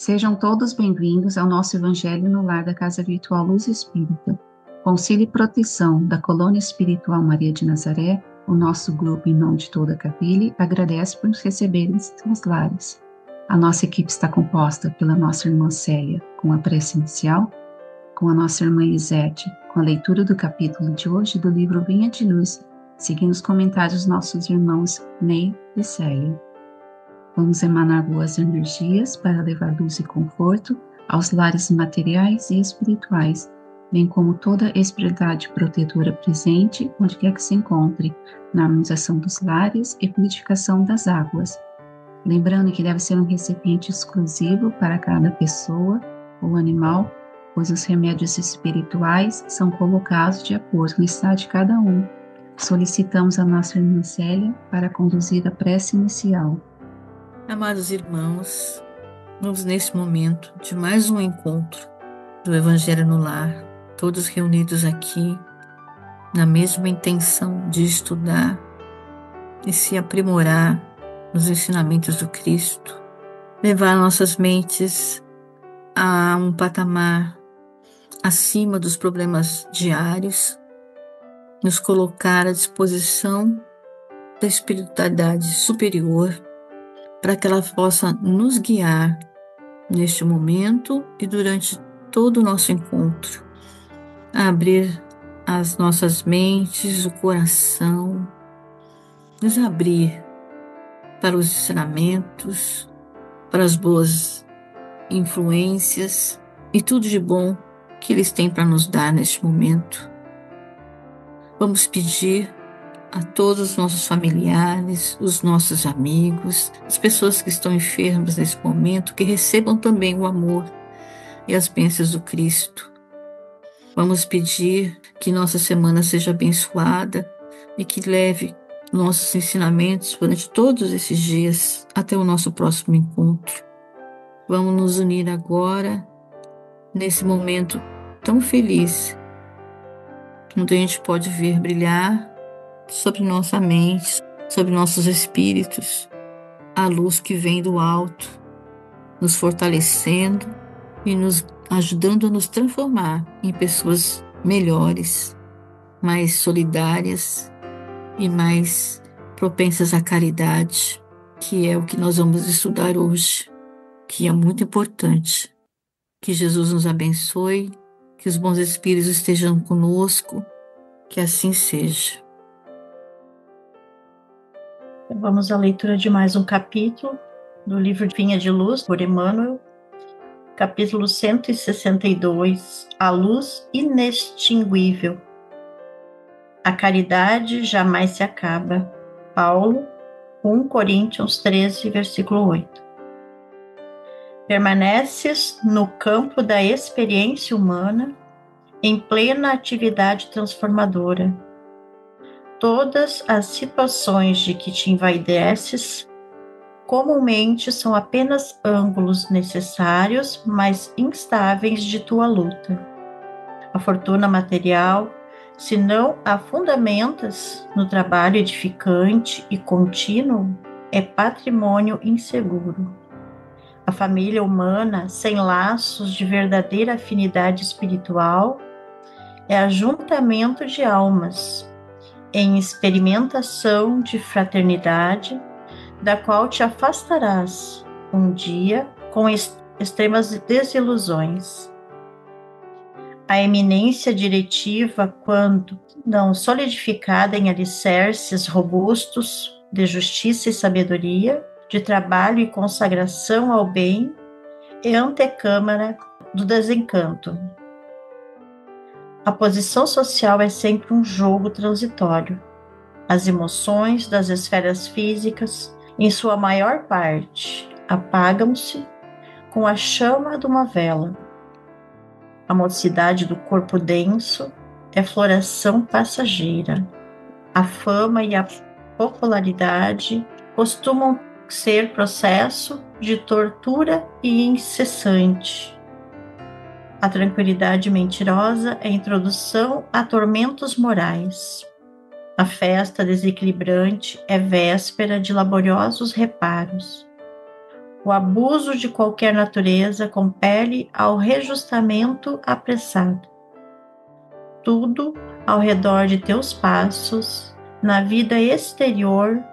Sejam todos bem-vindos ao nosso Evangelho no Lar da Casa Virtual Luz Espírita. Com auxílio e proteção da Colônia Espiritual Maria de Nazaré, o nosso grupo, em nome de toda a Capille, agradece por nos receberem em seus lares. A nossa equipe está composta pela nossa irmã Célia, com a prece inicial, com a nossa irmã Elisete, com a leitura do capítulo de hoje do livro Vinha de Luz, seguindo os comentários dos nossos irmãos Ney e Célia. Vamos emanar boas energias para levar luz e conforto aos lares materiais e espirituais, bem como toda a espiritualidade protetora presente, onde quer que se encontre, na harmonização dos lares e purificação das águas. Lembrando que deve ser um recipiente exclusivo para cada pessoa ou animal, pois os remédios espirituais são colocados de acordo com o estado de cada um. Solicitamos a nossa irmã Célia para conduzir a prece inicial. Amados irmãos, vamos neste momento de mais um encontro do Evangelho no Lar, todos reunidos aqui na mesma intenção de estudar e se aprimorar nos ensinamentos do Cristo, levar nossas mentes a um patamar acima dos problemas diários, nos colocar à disposição da espiritualidade superior, para que ela possa nos guiar neste momento e durante todo o nosso encontro, a abrir as nossas mentes, o coração, nos abrir para os ensinamentos, para as boas influências e tudo de bom que eles têm para nos dar neste momento. Vamos pedir a todos os nossos familiares, os nossos amigos, as pessoas que estão enfermas nesse momento, que recebam também o amor e as bênçãos do Cristo. Vamos pedir que nossa semana seja abençoada e que leve nossos ensinamentos durante todos esses dias até o nosso próximo encontro. Vamos nos unir agora, nesse momento tão feliz, onde a gente pode ver brilhar sobre nossa mente, sobre nossos espíritos, a luz que vem do alto, nos fortalecendo e nos ajudando a nos transformar em pessoas melhores, mais solidárias e mais propensas à caridade, que é o que nós vamos estudar hoje, que é muito importante. Que Jesus nos abençoe, que os bons espíritos estejam conosco, que assim seja. Vamos à leitura de mais um capítulo do livro Vinha de Luz, por Emmanuel, capítulo 162, A Luz Inextinguível. A caridade jamais se acaba. Paulo, 1 Coríntios 13, versículo 8. Permaneces no campo da experiência humana, em plena atividade transformadora. Todas as situações de que te envaideces, comumente são apenas ângulos necessários, mas instáveis de tua luta. A fortuna material, se não a fundamentas no trabalho edificante e contínuo, é patrimônio inseguro. A família humana, sem laços de verdadeira afinidade espiritual, é ajuntamento de almas, em experimentação de fraternidade, da qual te afastarás um dia com extremas desilusões. A eminência diretiva, quando não solidificada em alicerces robustos de justiça e sabedoria, de trabalho e consagração ao bem, é antecâmara do desencanto. A posição social é sempre um jogo transitório. As emoções das esferas físicas, em sua maior parte, apagam-se com a chama de uma vela. A mocidade do corpo denso é floração passageira. A fama e a popularidade costumam ser processo de tortura e incessante. A tranquilidade mentirosa é introdução a tormentos morais. A festa desequilibrante é véspera de laboriosos reparos. O abuso de qualquer natureza compele ao reajustamento apressado. Tudo ao redor de teus passos, na vida exterior,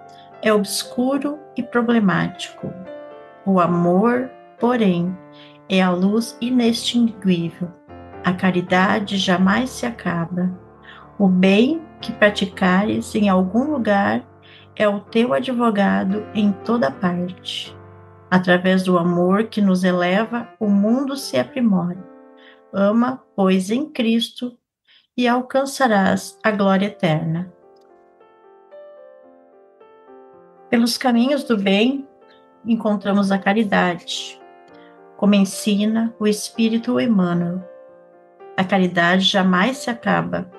é obscuro e problemático. O amor, porém, é a luz inextinguível. A caridade jamais se acaba. O bem que praticares em algum lugar é o teu advogado em toda parte. Através do amor que nos eleva, o mundo se aprimora. Ama, pois, em Cristo e alcançarás a glória eterna. Pelos caminhos do bem, encontramos a caridade, como ensina o Espírito Emmanuel. A caridade jamais se acaba.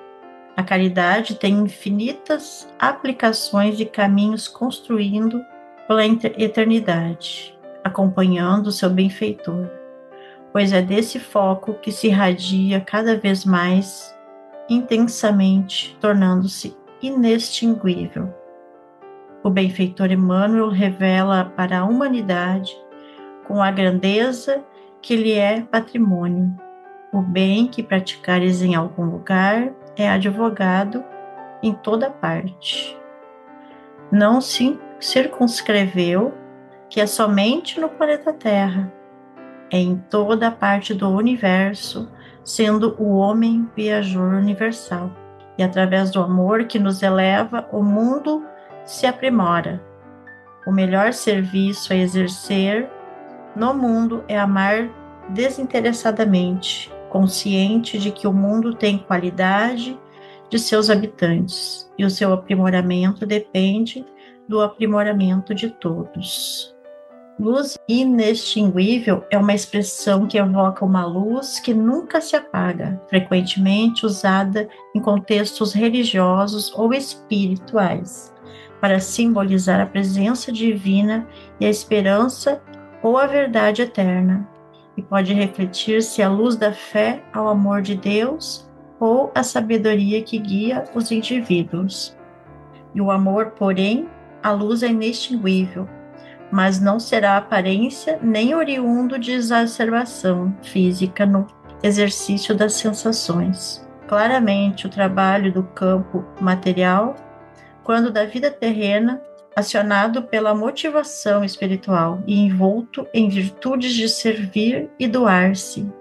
A caridade tem infinitas aplicações e caminhos construindo pela eternidade, acompanhando o seu benfeitor, pois é desse foco que se irradia cada vez mais intensamente, tornando-se inextinguível. O benfeitor Emmanuel revela para a humanidade, com a grandeza que lhe é patrimônio, o bem que praticares em algum lugar é advogado em toda parte. Não se circunscreveu que é somente no planeta Terra, é em toda parte do universo, sendo o homem viajor universal. E através do amor que nos eleva, o mundo se aprimora. O melhor serviço a exercer no mundo é amar desinteressadamente, consciente de que o mundo tem qualidade de seus habitantes e o seu aprimoramento depende do aprimoramento de todos. Luz inextinguível é uma expressão que evoca uma luz que nunca se apaga, frequentemente usada em contextos religiosos ou espirituais, para simbolizar a presença divina e a esperança ou a verdade eterna, e pode refletir-se a luz da fé ao amor de Deus ou a sabedoria que guia os indivíduos. E o amor, porém, a luz é inextinguível, mas não será aparência nem oriundo de exacerbação física no exercício das sensações. Claramente, o trabalho do campo material, quando da vida terrena, acionado pela motivação espiritual e envolto em virtudes de servir e doar-se,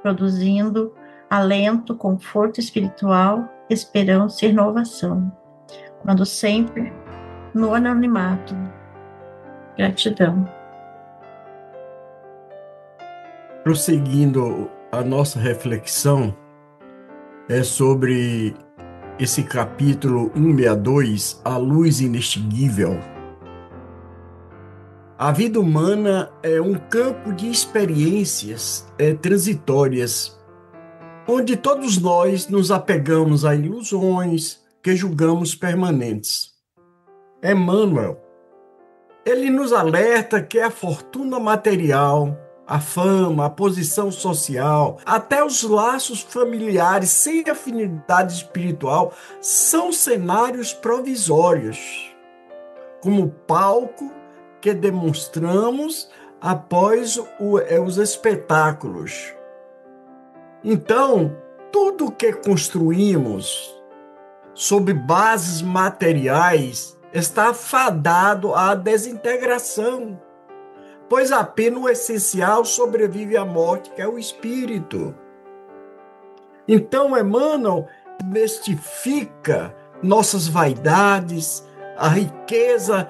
produzindo alento, conforto espiritual, esperança e renovação, quando sempre no anonimato. Gratidão. Prosseguindo a nossa reflexão sobre esse capítulo 162, A Luz Inextinguível. A vida humana é um campo de experiências transitórias, onde todos nós nos apegamos a ilusões que julgamos permanentes. Emmanuel, ele nos alerta que a fortuna material, a fama, a posição social, até os laços familiares sem afinidade espiritual são cenários provisórios, como palco que demonstramos após os espetáculos. Então, tudo que construímos sob bases materiais está fadado à desintegração, pois apenas o essencial sobrevive à morte, que é o espírito. Então, Emmanuel desmistifica nossas vaidades, a riqueza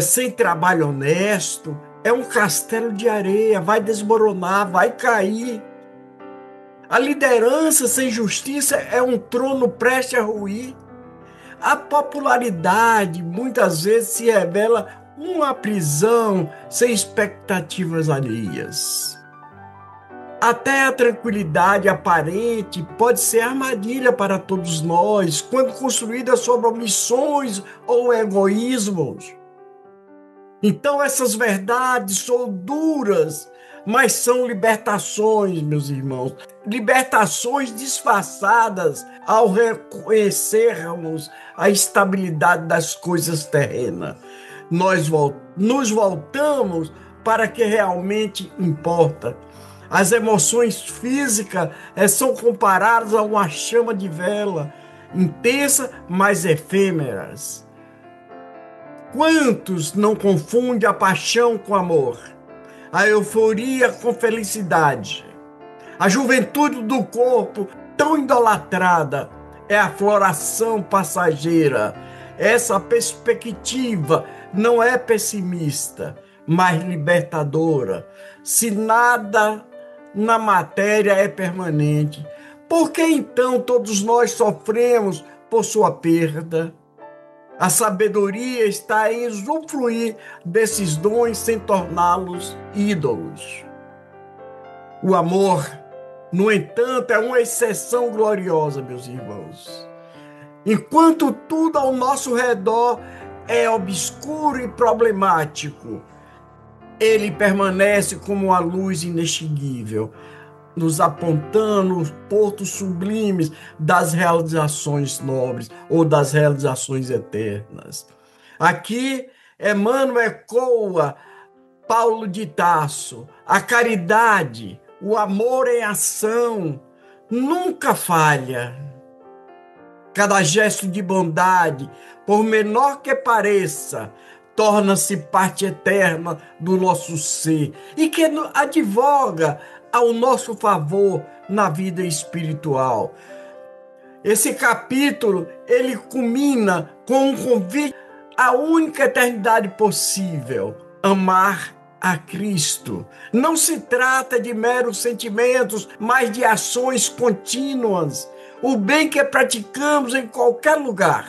sem trabalho honesto é um castelo de areia, vai desmoronar, vai cair. A liderança sem justiça é um trono prestes a ruir. A popularidade muitas vezes se revela uma prisão sem expectativas alheias. Até a tranquilidade aparente pode ser armadilha para todos nós, quando construída sobre omissões ou egoísmos. Então essas verdades são duras, mas são libertações, meus irmãos. Libertações disfarçadas ao reconhecermos a estabilidade das coisas terrenas. Nós nos voltamos para o que realmente importa. As emoções físicas são comparadas a uma chama de vela, intensa, mas efêmeras. Quantos não confundem a paixão com amor, a euforia com felicidade? A juventude do corpo, tão idolatrada, é a floração passageira. Essa perspectiva não é pessimista, mas libertadora. Se nada na matéria é permanente, por que então todos nós sofremos por sua perda? A sabedoria está em usufruir desses dons sem torná-los ídolos. O amor, no entanto, é uma exceção gloriosa, meus irmãos. Enquanto tudo ao nosso redor é obscuro e problemático, ele permanece como uma luz inextinguível, nos apontando os portos sublimes das realizações nobres ou das realizações eternas. Aqui, Emmanuel ecoa Paulo de Tarso: a caridade, o amor em ação, nunca falha. Cada gesto de bondade, por menor que pareça, torna-se parte eterna do nosso ser e que advoga ao nosso favor na vida espiritual. Esse capítulo, ele culmina com um convite à única eternidade possível: amar a Cristo. Não se trata de meros sentimentos, mas de ações contínuas. O bem que praticamos em qualquer lugar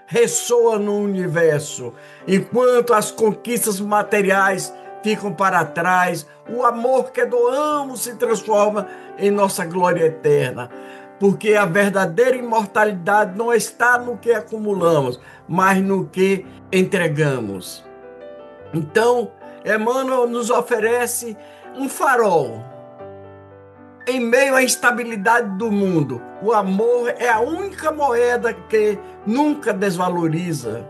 ressoa no universo, enquanto as conquistas materiais ficam para trás. O amor que doamos se transforma em nossa glória eterna, porque a verdadeira imortalidade não está no que acumulamos, mas no que entregamos. Então, Emmanuel nos oferece um farol. Em meio à instabilidade do mundo, o amor é a única moeda que nunca desvaloriza.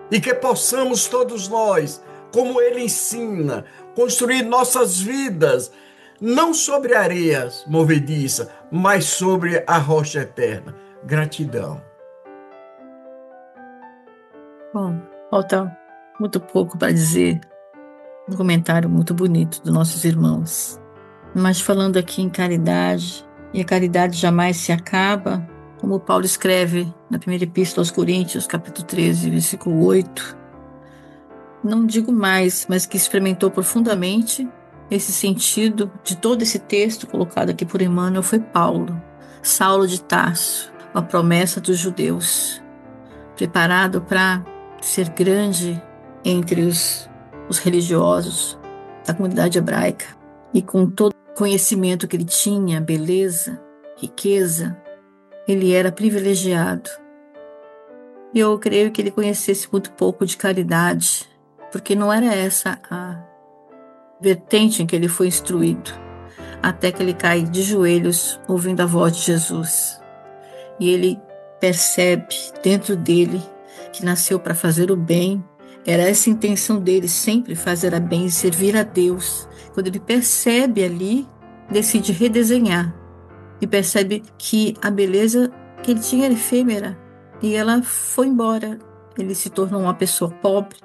E que possamos todos nós, como ele ensina, construir nossas vidas, não sobre areias movediças, mas sobre a rocha eterna. Gratidão. Bom, falta muito pouco para dizer. Um comentário muito bonito dos nossos irmãos. Mas falando aqui em caridade, e a caridade jamais se acaba, como Paulo escreve na primeira epístola aos Coríntios, capítulo 13, versículo 8, não digo mais, mas que experimentou profundamente esse sentido de todo esse texto colocado aqui por Emmanuel foi Paulo, Saulo de Tarso, a promessa dos judeus, preparado para ser grande entre os religiosos da comunidade hebraica, e com todo o conhecimento que ele tinha, beleza, riqueza, ele era privilegiado. E eu creio que ele conhecesse muito pouco de caridade, porque não era essa a vertente em que ele foi instruído, até que ele cai de joelhos ouvindo a voz de Jesus. E ele percebe dentro dele que nasceu para fazer o bem. Era essa a intenção dele, sempre fazer a bem e servir a Deus. Quando ele percebe ali, decide redesenhar. E percebe que a beleza que ele tinha era efêmera. E ela foi embora. Ele se tornou uma pessoa pobre.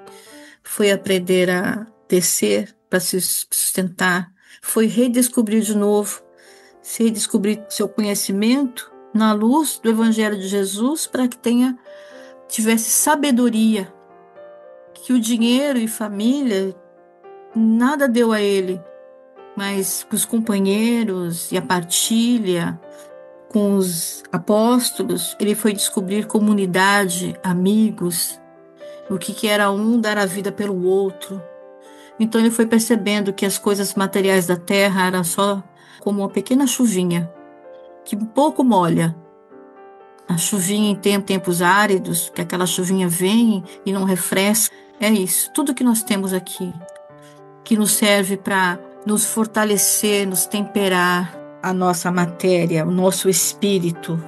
Foi aprender a tecer para se sustentar. Foi redescobrir de novo. Se redescobrir seu conhecimento na luz do Evangelho de Jesus, para que tivesse sabedoria. Que o dinheiro e família nada deu a ele, mas os companheiros e a partilha com os apóstolos, ele foi descobrir comunidade, amigos, o que era um dar a vida pelo outro. Então ele foi percebendo que as coisas materiais da terra eram só como uma pequena chuvinha, que um pouco molha. A chuvinha em tempos áridos, que aquela chuvinha vem e não refresca. É isso, tudo que nós temos aqui, que nos serve para nos fortalecer, nos temperar a nossa matéria, o nosso espírito.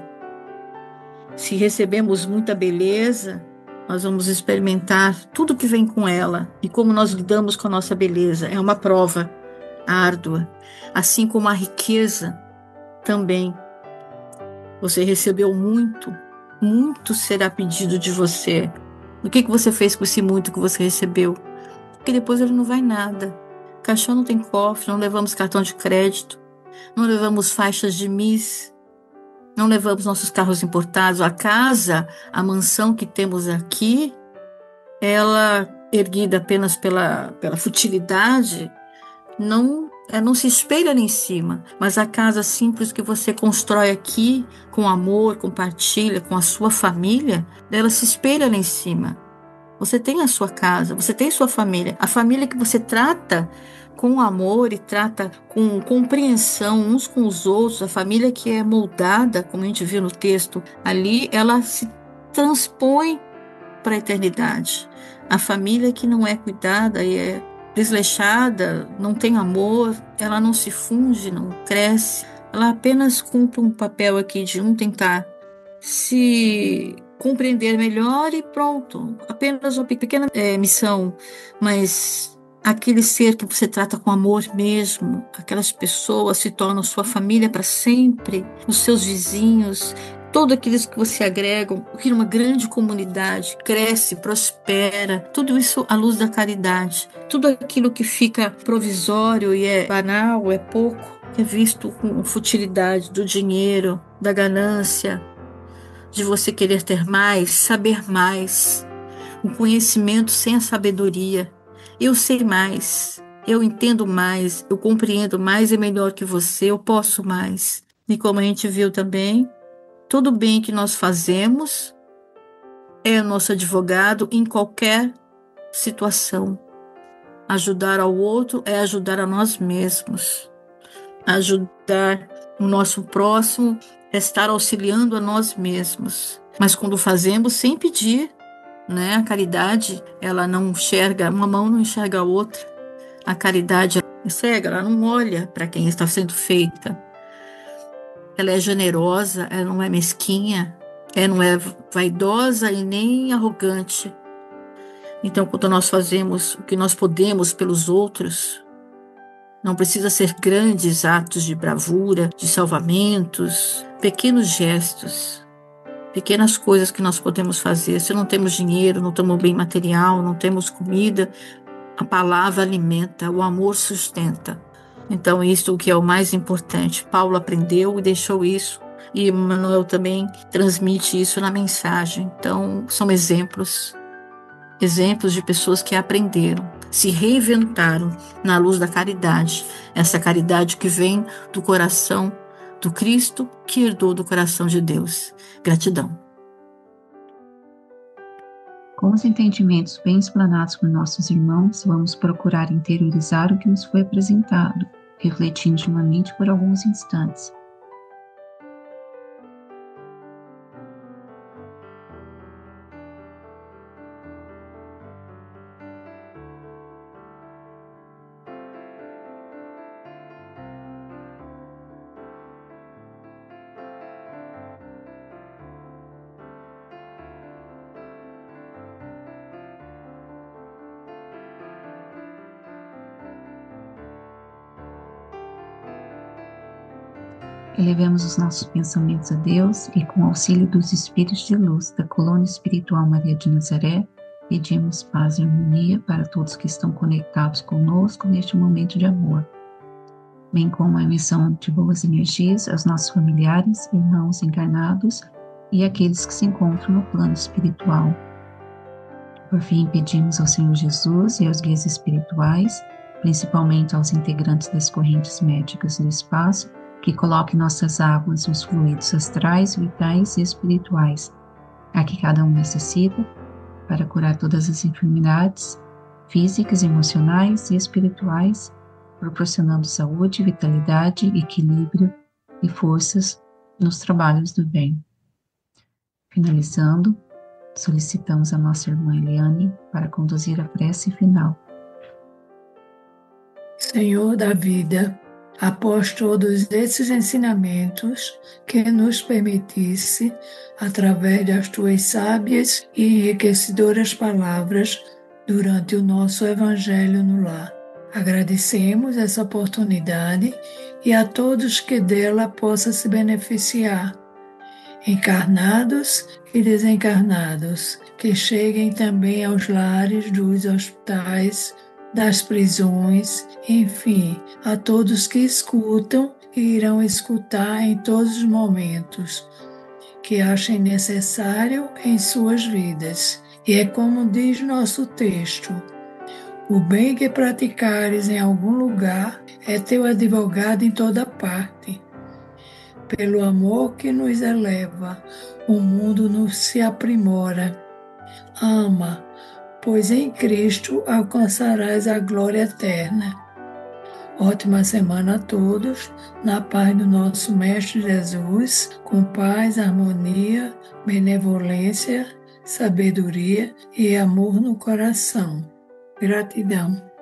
Se recebemos muita beleza, nós vamos experimentar tudo que vem com ela e como nós lidamos com a nossa beleza. É uma prova árdua, assim como a riqueza também. Você recebeu muito, muito será pedido de você. O que você fez com esse muito que você recebeu? Porque depois ele não vai nada. Caixão não tem cofre, não levamos cartão de crédito, não levamos faixas de Miss, não levamos nossos carros importados. A casa, a mansão que temos aqui, ela, erguida apenas pela futilidade, não se espelha ali em cima, mas a casa simples que você constrói aqui, com amor, compartilha com a sua família, ela se espelha ali em cima. Você tem a sua casa, você tem sua família, a família que você trata com amor e trata com compreensão uns com os outros, a família que é moldada, como a gente viu no texto ali, ela se transpõe para a eternidade. A família que não é cuidada e é desleixada, não tem amor, ela não se funde, não cresce, ela apenas cumpre um papel aqui de tentar se compreender melhor e pronto, apenas uma pequena missão, mas aquele ser que você trata com amor mesmo, aquelas pessoas se tornam sua família para sempre, os seus vizinhos, todos aqueles que você agrega, cria uma grande comunidade, cresce, prospera, tudo isso à luz da caridade. Tudo aquilo que fica provisório e é banal, é pouco, é visto com futilidade do dinheiro, da ganância, de você querer ter mais, saber mais, o conhecimento sem a sabedoria. Eu sei mais, eu entendo mais, eu compreendo mais e melhor que você, eu posso mais. E como a gente viu também, todo bem que nós fazemos é nosso advogado em qualquer situação. Ajudar ao outro é ajudar a nós mesmos. Ajudar o nosso próximo é estar auxiliando a nós mesmos. Mas quando fazemos sem pedir, né? A caridade, ela não enxerga, uma mão não enxerga a outra. A caridade é cega, ela não olha para quem está sendo feita. Ela é generosa, ela não é mesquinha, ela não é vaidosa e nem arrogante. Então, quando nós fazemos o que nós podemos pelos outros, não precisa ser grandes atos de bravura, de salvamentos, pequenos gestos, pequenas coisas que nós podemos fazer. Se não temos dinheiro, não temos bem material, não temos comida, a palavra alimenta, o amor sustenta. Então, isso é o que é o mais importante. Paulo aprendeu e deixou isso. E Emmanuel também transmite isso na mensagem. Então, são exemplos de pessoas que aprenderam, se reinventaram na luz da caridade. Essa caridade que vem do coração do Cristo, que herdou do coração de Deus. Gratidão. Com os entendimentos bem explanados por nossos irmãos, vamos procurar interiorizar o que nos foi apresentado, refletindo humanamente por alguns instantes. Elevemos os nossos pensamentos a Deus e, com o auxílio dos Espíritos de Luz da Colônia Espiritual Maria de Nazaré, pedimos paz e harmonia para todos que estão conectados conosco neste momento de amor, bem como a emissão de boas energias aos nossos familiares, irmãos encarnados e aqueles que se encontram no plano espiritual. Por fim, pedimos ao Senhor Jesus e aos guias espirituais, principalmente aos integrantes das correntes médicas do espaço, que coloque em nossas águas os fluidos astrais, vitais e espirituais, a que cada um necessita para curar todas as enfermidades físicas, emocionais e espirituais, proporcionando saúde, vitalidade, equilíbrio e forças nos trabalhos do bem. Finalizando, solicitamos a nossa irmã Eliane para conduzir a prece final. Senhor da vida, Após todos esses ensinamentos, que nos permitisse, através das tuas sábias e enriquecedoras palavras, durante o nosso Evangelho no Lar. Agradecemos essa oportunidade e a todos que dela possa se beneficiar, encarnados e desencarnados, que cheguem também aos lares dos hospitais, das prisões, enfim, a todos que escutam e irão escutar em todos os momentos, que achem necessário em suas vidas. E é como diz nosso texto: o bem que praticares em algum lugar é teu advogado em toda parte. Pelo amor que nos eleva, o mundo nos se aprimora. Ama, pois em Cristo alcançarás a glória eterna. Ótima semana a todos, na paz do nosso Mestre Jesus, com paz, harmonia, benevolência, sabedoria e amor no coração. Gratidão.